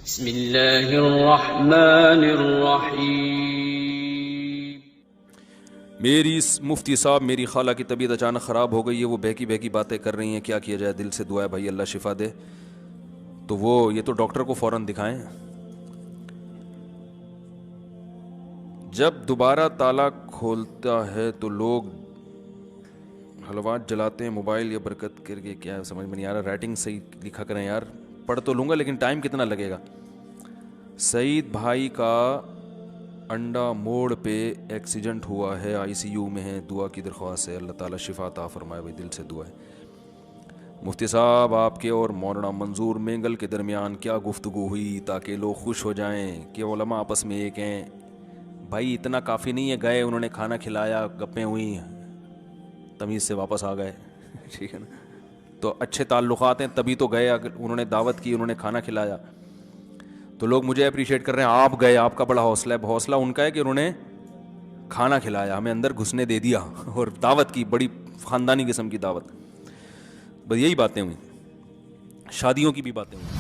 بسم اللہ الرحمن الرحیم۔ میری مفتی صاحب، میری خالہ کی طبیعت اچانک خراب ہو گئی ہے، وہ بہکی بہکی باتیں کر رہی ہیں، کیا کیا جائے؟ دل سے دعا ہے بھائی، اللہ شفا دے۔ تو یہ تو ڈاکٹر کو فوراً دکھائیں۔ جب دوبارہ تالا کھولتا ہے تو لوگ حلوات جلاتے ہیں، موبائل یا برکت کر کے، کیا سمجھ میں نہیں آ رہا، رائٹنگ صحیح لکھا کریں یار، پڑھ تو لوں گا لیکن ٹائم کتنا لگے گا۔ سعید بھائی کا انڈا موڑ پہ ایکسیڈنٹ ہوا ہے، آئی سی یو میں ہے، دعا کی درخواست ہے، اللہ تعالیٰ شفا عطا فرمائے۔ بھائی دل سے دعا ہے۔ مفتی صاحب، آپ کے اور مولانا منظور مینگل کے درمیان کیا گفتگو ہوئی تاکہ لوگ خوش ہو جائیں کہ علماء آپس میں ایک ہیں؟ بھائی اتنا کافی نہیں ہے، گئے انہوں نے کھانا کھلایا، گپیں ہوئیں، تمیز سے واپس آ گئے، ٹھیک ہے نا؟ تو اچھے تعلقات ہیں تبھی تو گئے، اگر انہوں نے دعوت کی، انہوں نے کھانا کھلایا تو لوگ مجھے اپریشیٹ کر رہے ہیں، آپ گئے، آپ کا بڑا حوصلہ ہے۔ حوصلہ ان کا ہے کہ انہوں نے کھانا کھلایا، ہمیں اندر گھسنے دے دیا اور دعوت کی، بڑی خاندانی قسم کی دعوت۔ بس یہی باتیں ہوئیں، شادیوں کی بھی باتیں ہوئیں۔